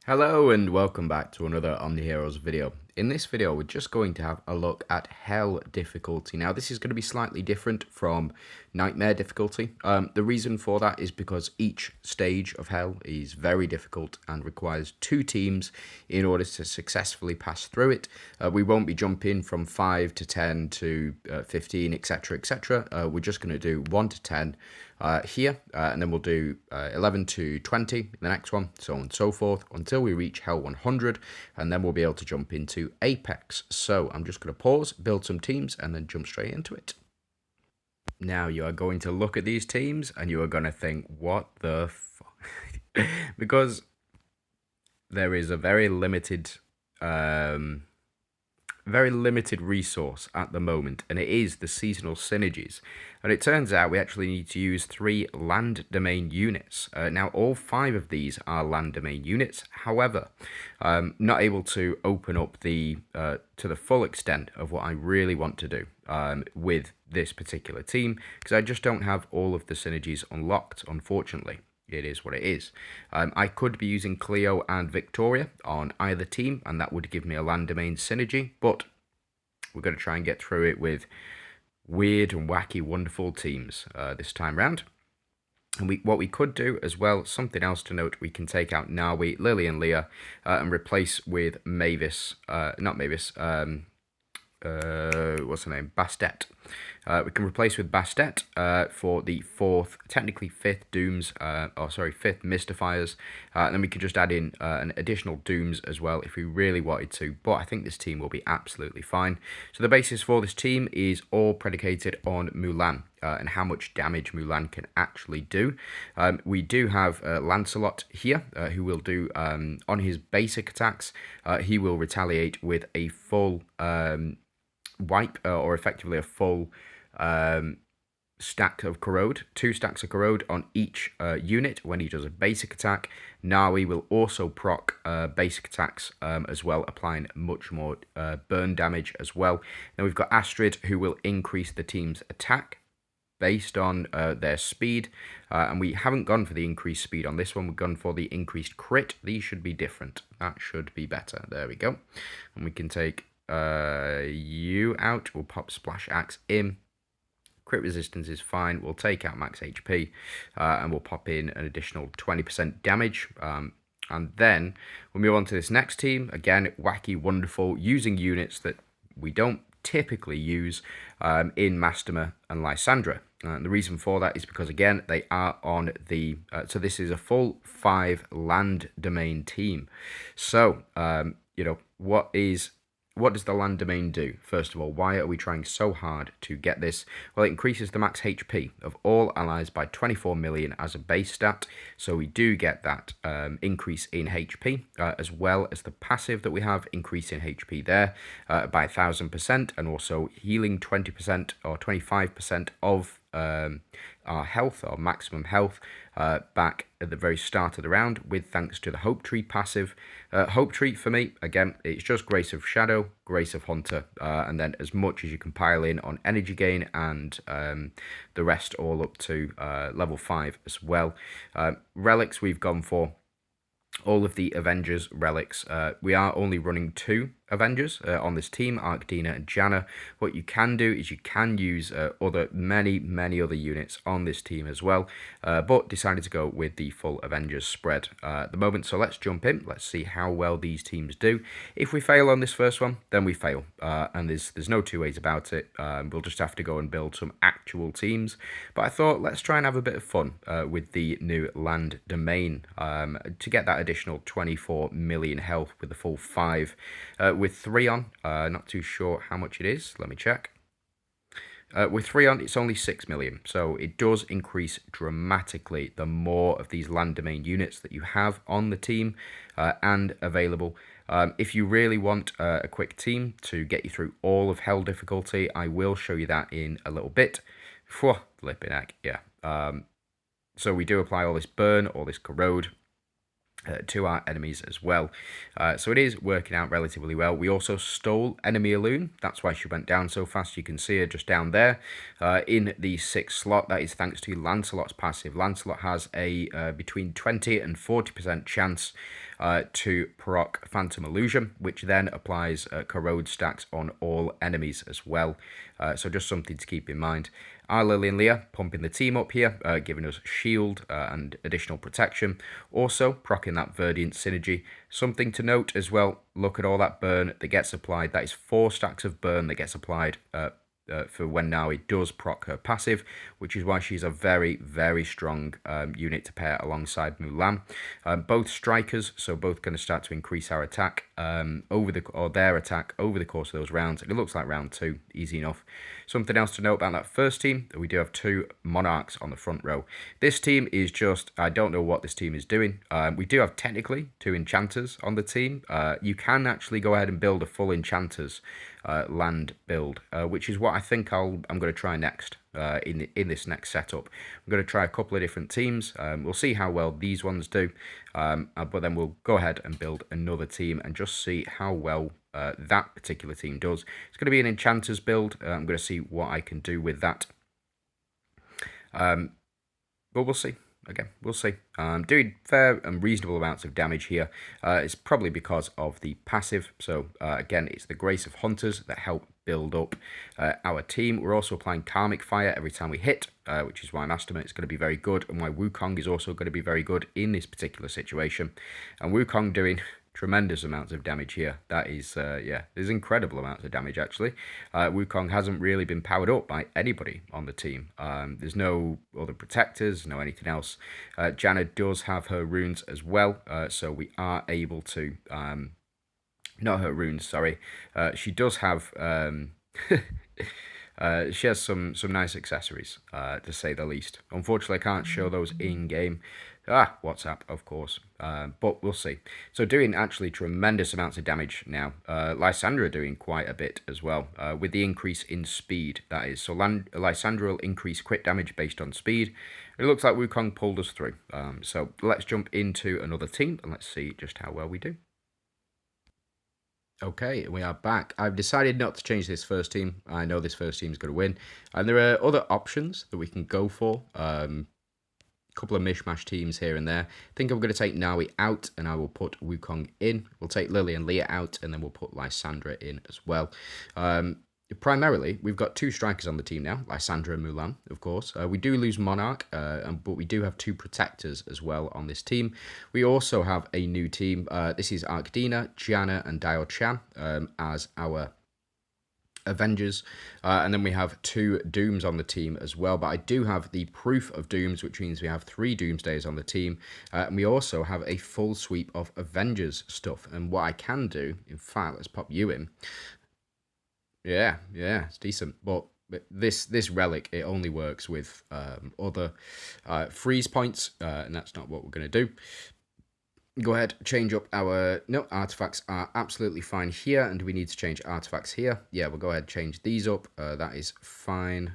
Hello and welcome back to another OMNIHEROES video. In this video we're just going to have a look at Hell difficulty. Now this is going to be slightly different from Nightmare difficulty. The reason for that is because each stage of Hell is very difficult and requires two teams in order to successfully pass through it. We won't be jumping from 5 to 10 to 15 etc etc. We're just going to do 1 to 10 here, and then we'll do 11 to 20 the next one, so on and so forth, until we reach Hell 100, and then we'll be able to jump into Apex. So I'm just going to pause, build some teams, and then jump straight into it. Now you are going to look at these teams, and you are going to think, what the fuck? Because there is a very limited resource at the moment, and it is the seasonal synergies. And it turns out we actually need to use 3 land domain units. Now all 5 of these are land domain units. However, not able to open up the to the full extent of what I really want to do with this particular team, because I just don't have all of the synergies unlocked, unfortunately. It is what it is. I could be using Cleo and Victoria on either team, and that would give me a land domain synergy, but we're going to try and get through it with weird and wacky, wonderful teams this time round. And what we could do as well, something else to note, we can take out Nawi, Lily, and Leah and replace with Mavis, not Mavis, what's her name? Bastet. We can replace with Bastet for the technically fifth Dooms, fifth Mystifiers, and then we could just add in an additional Dooms as well if we really wanted to, but I think this team will be absolutely fine. So the basis for this team is all predicated on Mulan. And how much damage Mulan can actually do. We do have Lancelot here, who will do, on his basic attacks, he will retaliate with a full wipe, or effectively a full stack of corrode, 2 stacks of corrode on each unit when he does a basic attack. Nawi will also proc basic attacks as well, applying much more burn damage as well. Then we've got Astrid, who will increase the team's attack based on their speed, and we haven't gone for the increased speed on this one. We've gone for the increased crit. These should be different. That should be better. There we go. And we can take you out. We'll pop Splash Axe in. Crit resistance is fine. We'll take out max HP, and we'll pop in an additional 20% damage. And then we'll move on to this next team. Again, wacky, wonderful, using units that we don't typically use in Masterma and Lysandra. And the reason for that is because, again, they are on the... so this is a full 5 land domain team. So, what does the land domain do? First of all, why are we trying so hard to get this? Well, it increases the max HP of all allies by 24 million as a base stat. So we do get that increase in HP, as well as the passive that we have, increase in HP there by 1000%, and also healing 20% or 25% of our health, or maximum health, back at the very start of the round, with thanks to the Hope Tree passive. Hope Tree for me, again, it's just Grace of Shadow, Grace of Hunter, and then as much as you can pile in on energy gain, and the rest all up to level 5 as well. Relics we've gone for all of the Avengers relics. We are only running 2 Avengers on this team, Arkdina and Janna. What you can do is you can use many other units on this team as well, but decided to go with the full Avengers spread at the moment. So let's jump in. Let's see how well these teams do. If we fail on this first one, then we fail, and there's no two ways about it. We'll just have to go and build some actual teams. But I thought, let's try and have a bit of fun with the new land domain to get that additional 24 million health with the full 5. With 3 on, not too sure how much it is. Let me check. With 3 on, it's only 6 million. So it does increase dramatically the more of these land domain units that you have on the team and available. If you really want a quick team to get you through all of Hell difficulty, I will show you that in a little bit. Flipping heck, yeah. So we do apply all this burn, all this corrode. to our enemies as well. So it is working out relatively well. We also stole enemy Alloon. That's why she went down so fast. You can see her just down there in the 6th slot. That is thanks to Lancelot's passive. Lancelot has a between 20 and 40% chance to proc Phantom Illusion, which then applies corrode stacks on all enemies as well. So just something to keep in mind. Our Lily and Leah pumping the team up here, giving us shield and additional protection. Also, proccing that Verdiant synergy. Something to note as well, look at all that burn that gets applied. That is 4 stacks of burn that gets applied for when Nawi does proc her passive, which is why she's a very, very strong unit to pair alongside Mulan. Both strikers, so both going to start to increase our attack their attack over the course of those rounds. And it looks like round 2, easy enough. Something else to note about that first team, we do have 2 Monarchs on the front row. This team is just, I don't know what this team is doing. We do have technically 2 Enchanters on the team. You can actually go ahead and build a full Enchanters land build, which is what I think I'm going to try next in this next setup. I'm going to try a couple of different teams. We'll see how well these ones do, but then we'll go ahead and build another team and just see how well that particular team does. It's going to be an Enchanters build. I'm going to see what I can do with that. But we'll see. Again, we'll see. Doing fair and reasonable amounts of damage here. It's probably because of the passive. So again, it's the Grace of Hunters that help build up our team. We're also applying Karmic Fire every time we hit, which is why Masterman is going to be very good, and why Wukong is also going to be very good in this particular situation. And Wukong doing tremendous amounts of damage here. That is, yeah, there's incredible amounts of damage, actually. Wukong hasn't really been powered up by anybody on the team. There's no other protectors, no anything else. Janna does have her runes as well, so we are able to... not her runes, sorry. She does have... she has some nice accessories, to say the least. Unfortunately, I can't show those in-game. WhatsApp, of course. But we'll see. So doing actually tremendous amounts of damage now. Lysandra doing quite a bit as well, with the increase in speed, that is. So Lysandra will increase crit damage based on speed. It looks like Wukong pulled us through. So let's jump into another team, and let's see just how well we do. Okay, we are back. I've decided not to change this first team. I know this first team is going to win. And there are other options that we can go for. Couple of mishmash teams here and there. I think I'm going to take Nawi out, and I will put Wukong in. We'll take Lily and Leah out, and then we'll put Lysandra in as well. Primarily, we've got 2 strikers on the team now, Lysandra and Mulan, of course. We do lose Monarch, but we do have 2 protectors as well on this team. We also have a new team. This is Arkdina, Janna, and Dio Chan as our Avengers, and then we have 2 Dooms on the team as well, but I do have the Proof of Dooms, which means we have 3 Doomsdays on the team, and we also have a full sweep of Avengers stuff. And what I can do, in fact, let's pop you in. Yeah, it's decent, but this relic, it only works with other freeze points, and that's not what we're going to do. Go ahead, change up our... No, artifacts are absolutely fine here. And do we need to change artifacts here? Yeah, we'll go ahead and change these up. That is fine.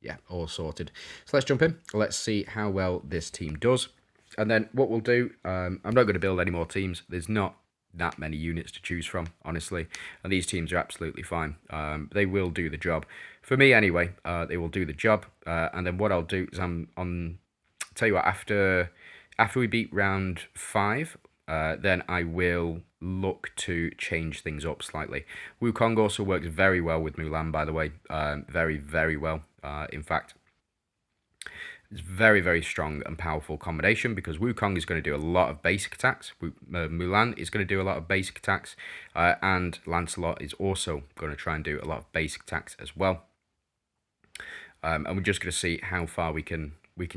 Yeah, all sorted. So let's jump in. Let's see how well this team does. And then what we'll do... I'm not going to build any more teams. There's not that many units to choose from, honestly. And these teams are absolutely fine. They will do the job. For me, anyway, they will do the job. And then what I'll do is tell you what, after we beat round 5, then I will look to change things up slightly. Wukong also works very well with Mulan, by the way. Very, very well. In fact, it's very, very strong and powerful combination, because Wukong is going to do a lot of basic attacks. Mulan is going to do a lot of basic attacks. And Lancelot is also going to try and do a lot of basic attacks as well. And we're just going to see how far we can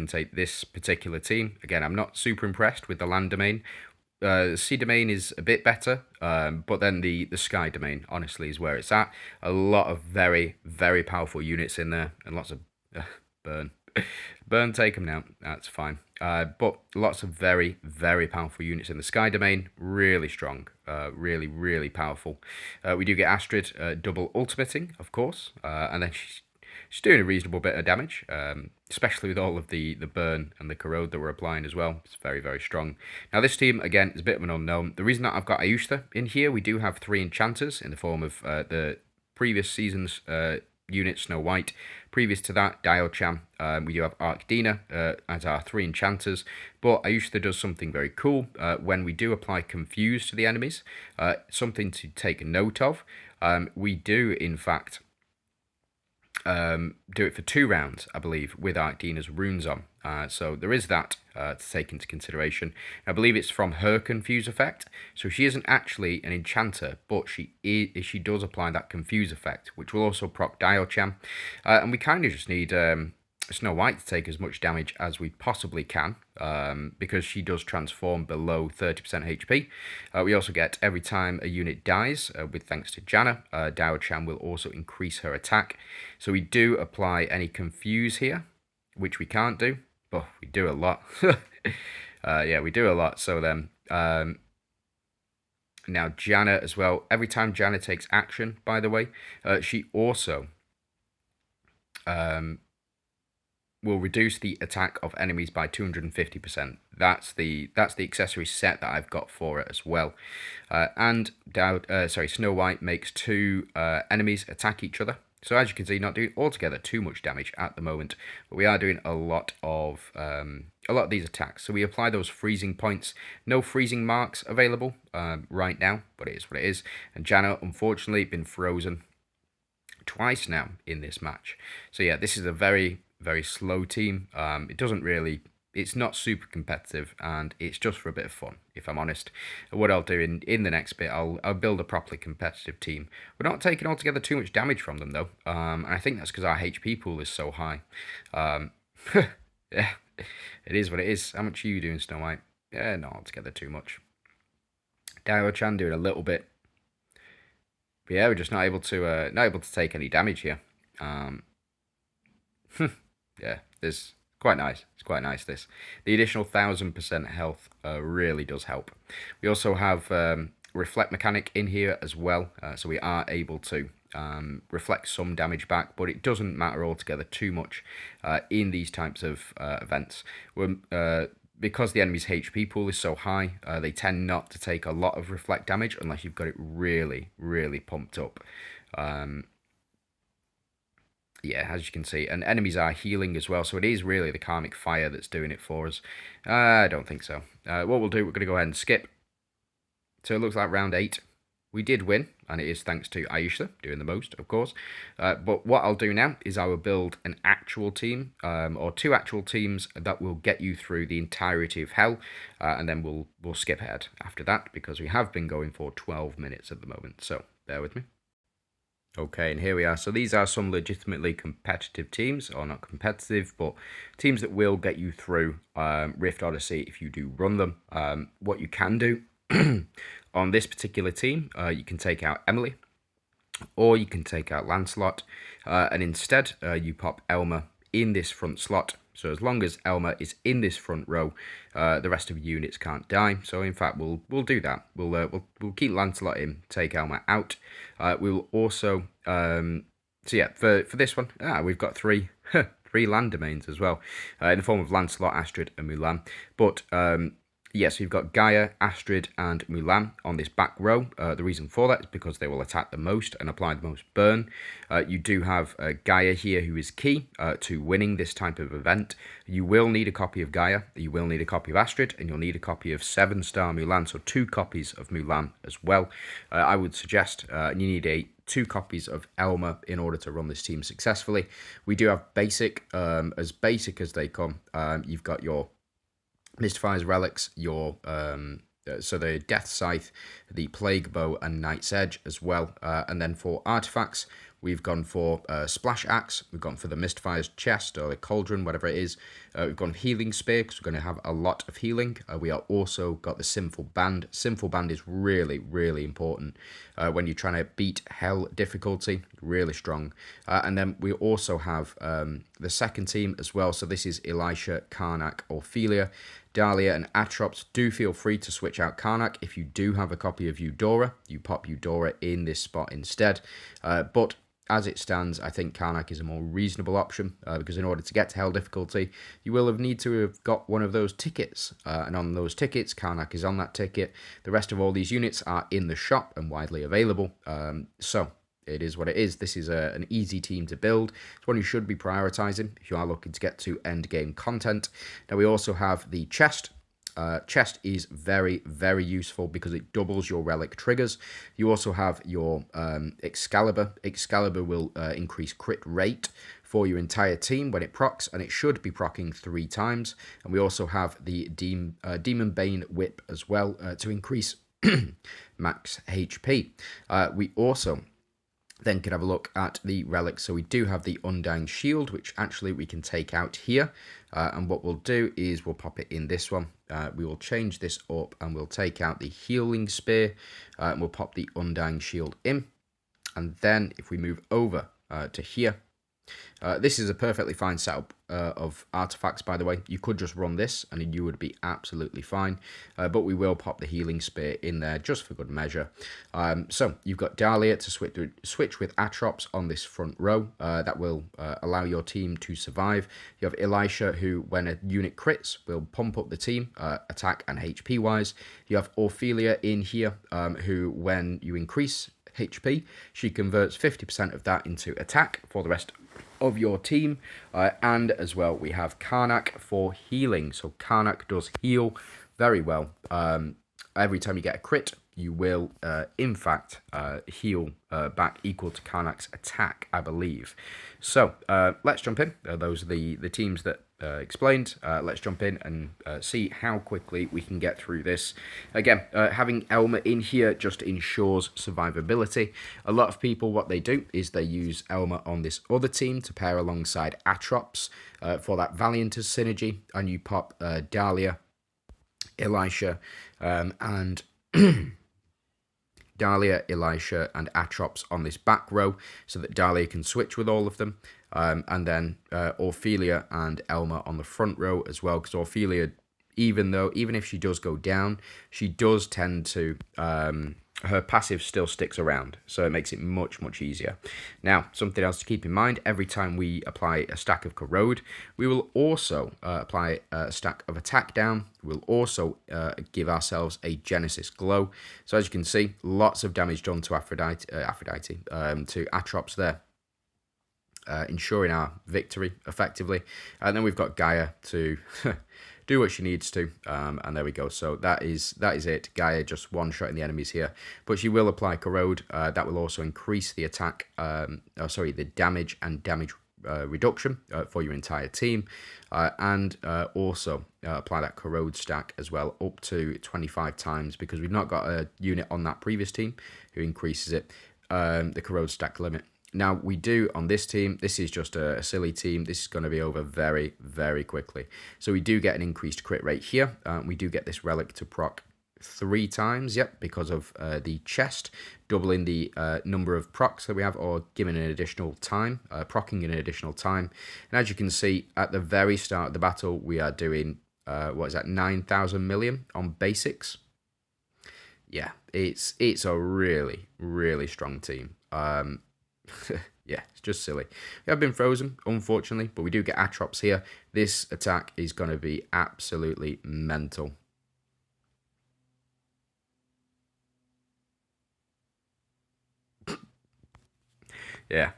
take this particular team. Again, I'm not super impressed with the land domain. The sea domain is a bit better, but then the sky domain, honestly, is where it's at. A lot of very, very powerful units in there, and lots of burn. Burn, take them now. That's fine. But lots of very, very powerful units in the sky domain. Really strong. Really, really powerful. We do get Astrid double ultimating, of course, and then She's doing a reasonable bit of damage, especially with all of the burn and the corrode that we're applying as well. It's very, very strong. Now this team, again, is a bit of an unknown. The reason that I've got Ayushta in here, we do have 3 enchanters in the form of the previous season's unit, Snow White. Previous to that, Dial-Chan, we do have Arcdina as our 3 enchanters, but Ayushta does something very cool. When we do apply Confuse to the enemies, something to take note of, we do, in fact, do it for 2 rounds, I believe, with Arcdina's runes on. So there is that to take into consideration. I believe it's from her Confuse effect, so she isn't actually an enchanter, but she does apply that Confuse effect, which will also proc Dial-Chan. And we kind of just need Snow White to take as much damage as we possibly can, because she does transform below 30% HP. We also get every time a unit dies, with thanks to Janna, Dial-Chan will also increase her attack. So we do apply any Confuse here, which we can't do, but we do a lot. Yeah, we do a lot. So then, now Janna as well. Every time Janna takes action, by the way, she also will reduce the attack of enemies by 250%. That's the accessory set that I've got for it as well. And Snow White makes 2 enemies attack each other. So as you can see, not doing altogether too much damage at the moment, but we are doing a lot of these attacks. So we apply those freezing points. No freezing marks available right now, but it is what it is. And Janna, unfortunately, been frozen twice now in this match. So yeah, this is a very, very slow team. It's not super competitive, and it's just for a bit of fun, if I'm honest. What I'll do in the next bit, I'll build a properly competitive team. We're not taking altogether too much damage from them, though, and I think that's because our HP pool is so high. Yeah, it is what it is. How much are you doing, Snow White? Yeah, not altogether too much. Dial-Chan doing a little bit. But yeah, we're just not able to take any damage here. Yeah, this quite nice. It's quite nice, this. The additional 1000% health really does help. We also have Reflect Mechanic in here as well, so we are able to reflect some damage back, but it doesn't matter altogether too much in these types of events. Because the enemy's HP pool is so high, they tend not to take a lot of reflect damage unless you've got it really, really pumped up. Yeah, as you can see, and enemies are healing as well, so it is really the Karmic Fire that's doing it for us. I don't think so. What we'll do, we're going to go ahead and skip. So it looks like round 8. We did win, and it is thanks to Ayushta doing the most, of course. But what I'll do now is I will build an actual team, or 2 actual teams that will get you through the entirety of Hell, and then we'll skip ahead after that, because we have been going for 12 minutes at the moment, so bear with me. Okay, and here we are. So these are some legitimately competitive teams, or not competitive, but teams that will get you through Rift Odyssey if you do run them. What you can do on this particular team, you can take out Emily, or you can take out Lancelot, and instead you pop Elma in this front slot. So as long as Elma is in this front row, the rest of the units can't die. So in fact, we'll do that. We'll keep Lancelot in, take Elma out. We will also so yeah, for this one, we've got 3 land domains as well, in the form of Lancelot, Astrid, and Mulan. But yes, we've got Gaia, Astrid, and Mulan on this back row. The reason for that is because they will attack the most and apply the most burn. You do have Gaia here, who is key to winning this type of event. You will need a copy of Gaia, you will need a copy of Astrid, and you'll need a copy of 7-star Mulan, so 2 copies of Mulan as well. I would suggest you need 2 copies of Elma in order to run this team successfully. We do have basic, as basic as they come. You've got your Mystfires relics, your so the Death Scythe, the Plague Bow, and Knight's Edge as well. And then for artifacts, we've gone for Splash Axe, we've gone for the Mystfire's chest or the cauldron, whatever it is. We've gone Healing Spear because we're going to have a lot of healing. We are also got the Sinful Band. Sinful Band is really, really important when you're trying to beat Hell difficulty. Really strong. And then we also have the second team as well. So this is Elisha, Karnak, Ophelia, Dahlia, and Atrops. Do feel free to switch out Karnak. If you do have a copy of Eudora, you pop Eudora in this spot instead. But as it stands, I think Karnak is a more reasonable option because in order to get to Hell difficulty, you will need to have got one of those tickets. And on those tickets, Karnak is on that ticket. The rest of all these units are in the shop and widely available. So it is what it is. This is an easy team to build. It's one you should be prioritizing if you are looking to get to end game content. Now we also have the chest. Chest is very, very useful because it doubles your relic triggers. You also have your Excalibur. Excalibur will increase crit rate for your entire team when it procs, and it should be procking 3 times. And we also have the Demon Bane Whip as well to increase max HP. We also then can have a look at the relics. So we do have the Undying Shield, which actually we can take out here. And what we'll do is we'll pop it in this one. We will change this up and we'll take out the Healing Spear. And we'll pop the Undying Shield in. And then if we move over to here, this is a perfectly fine setup of artifacts, by the way. You could just run this and you would be absolutely fine. But we will pop the Healing Spear in there just for good measure. So you've got Dahlia to switch with Atrops on this front row. That will allow your team to survive. You have Elisha, who when a unit crits will pump up the team, attack and HP wise. You have Ophelia in here, who when you increase HP, she converts 50% of that into attack for the rest of your team. And as well, we have Karnak for healing. So Karnak does heal very well. Every time you get a crit, you will, in fact, heal back equal to Karnak's attack, I believe. So let's jump in. Those are the teams that explained. Let's jump in and see how quickly we can get through this. Again, having Elma in here just ensures survivability. A lot of people, what they do is they use Elma on this other team to pair alongside Atrops for that Valiant's synergy, and you pop Dahlia, Elisha, and Dahlia, Elisha, and Atrops on this back row so that Dahlia can switch with all of them. And then Ophelia and Elma on the front row as well, because Ophelia, even if she does go down, she does tend to, her passive still sticks around, so it makes it much, much easier. Now, something else to keep in mind, every time we apply a stack of Corrode, we will also apply a stack of Attack Down. We'll also give ourselves a Genesis Glow. So as you can see, lots of damage done to to Atrops there. Ensuring our victory effectively, and then we've got Gaia to do what she needs to, and there we go. So that is it. Gaia just one-shotting the enemies here, but she will apply Corrode. That will also increase the attack, the damage and damage reduction for your entire team, and also apply that Corrode stack as well up to 25 times, because we've not got a unit on that previous team who increases it, the Corrode stack limit. Now, we do on this team, this is just a silly team. This is going to be over very, very quickly. So we do get an increased crit rate here. We do get this relic to proc 3 times, yep, because of the chest, doubling the number of procs that we have, or giving an additional time, procking an additional time. And as you can see, at the very start of the battle, we are doing, 9,000 million on basics. Yeah, it's a really, really strong team. Yeah, it's just silly. We have been frozen, unfortunately, but we do get Atrops here. This attack is going to be absolutely mental. Yeah.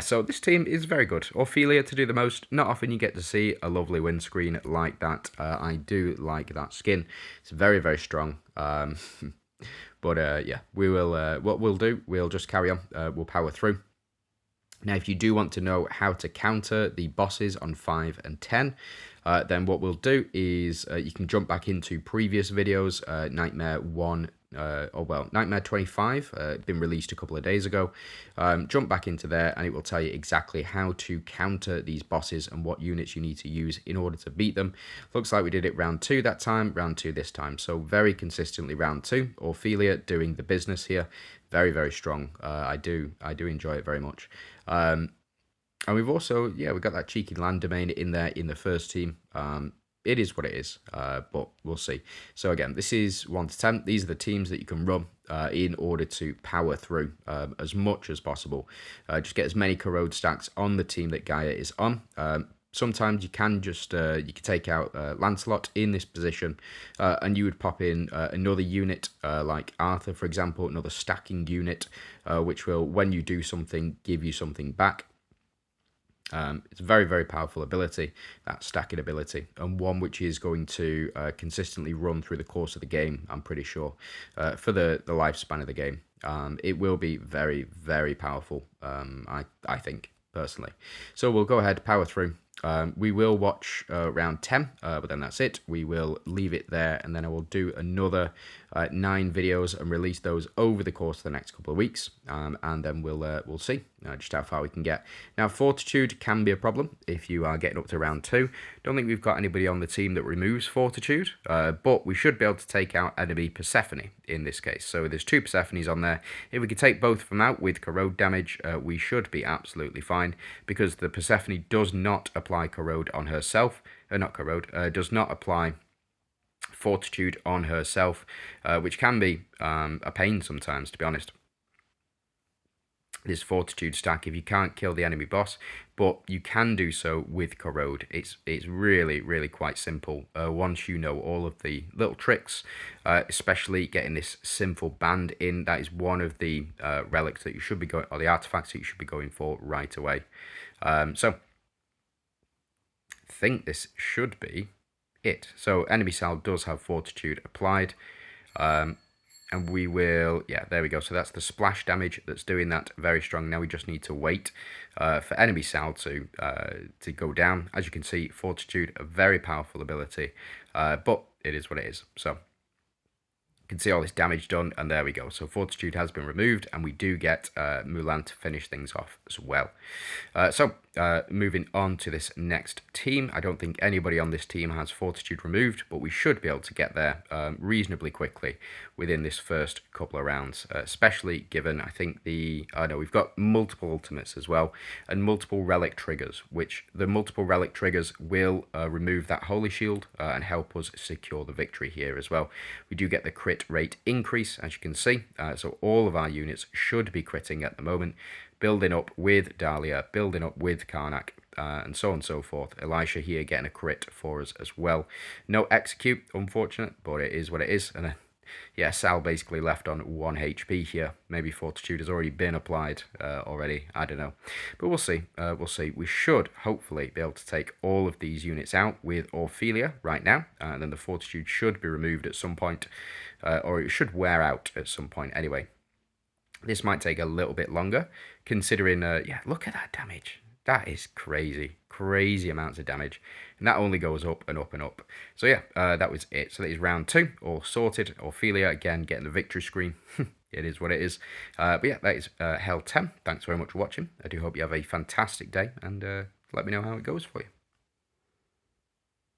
So this team is very good. Ophelia to do the most. Not often you get to see a lovely windscreen like that. I do like that skin. It's very, very strong. But yeah, we will. What we'll do, we'll just carry on. We'll power through. Now, if you do want to know how to counter the bosses on 5 and 10, then what we'll do is you can jump back into previous videos, Nightmare 1, Nightmare 25, been released a couple of days ago. Jump back into there and it will tell you exactly how to counter these bosses and what units you need to use in order to beat them. Looks like we did it round 2 that time, round 2 this time. So very consistently round 2. Ophelia doing the business here. Very, very strong. I do enjoy it very much. And we've also, we got that cheeky land domain in there in the first team. it is what it is, but we'll see. So again, this is 1 to 10. These are the teams that you can run in order to power through as much as possible. Just get as many corrode stacks on the team that Gaia is on. Sometimes you can just you can take out Lancelot in this position, and you would pop in another unit like Arthur, for example, another stacking unit, which will, when you do something, give you something back. It's a very, very powerful ability, that stacking ability, and one which is going to consistently run through the course of the game, I'm pretty sure, for the lifespan of the game. It will be very, very powerful, I think, personally. So we'll go ahead, power through. We will watch round 10, but then that's it. We will leave it there, and then I will do another 9 videos and release those over the course of the next couple of weeks, and then we'll see just how far we can get. Now, Fortitude can be a problem if you are getting up to round 2. Don't think we've got anybody on the team that removes Fortitude, but we should be able to take out enemy Persephone in this case. So there's 2 Persephones on there. If we could take both of them out with corrode damage, we should be absolutely fine, because the Persephone does not apply corrode on herself, not corrode, does not apply Fortitude on herself, which can be a pain sometimes, to be honest. This Fortitude stack, if you can't kill the enemy boss, but you can do so with corrode. It's really, really quite simple once you know all of the little tricks, especially getting this sinful band in. That is one of the relics that you should be going, or the artifacts that you should be going for right away. So I think this should be it. So enemy Sal does have Fortitude applied, and we will, yeah, there we go. So that's the splash damage that's doing that, very strong. Now we just need to wait for enemy Sal to go down. As you can see, Fortitude, a very powerful ability, but it is what it is. So you can see all this damage done, and there we go. So Fortitude has been removed, and we do get Mulan to finish things off as well. Moving on to this next team. I don't think anybody on this team has Fortitude removed, but we should be able to get there reasonably quickly within this first couple of rounds, especially given, I think, we've got multiple ultimates as well, and multiple relic triggers, which the multiple relic triggers will remove that Holy Shield and help us secure the victory here as well. We do get the crit rate increase, as you can see, so all of our units should be critting at the moment, building up with Dahlia, building up with Karnak, and so on and so forth. Elisha here getting a crit for us as well. No execute, unfortunate, but it is what it is. And yeah, Sal basically left on 1 HP here. Maybe Fortitude has already been applied already. I don't know. But we'll see. We'll see. We should hopefully be able to take all of these units out with Ophelia right now. And then the Fortitude should be removed at some point. Or it should wear out at some point anyway. This might take a little bit longer, considering, yeah, look at that damage. That is crazy. Crazy amounts of damage. And that only goes up and up and up. So yeah, that was it. So that is round 2, all sorted. Ophelia, again, getting the victory screen. It is what it is. But yeah, that is Hell 10. Thanks very much for watching. I do hope you have a fantastic day, and let me know how it goes for you.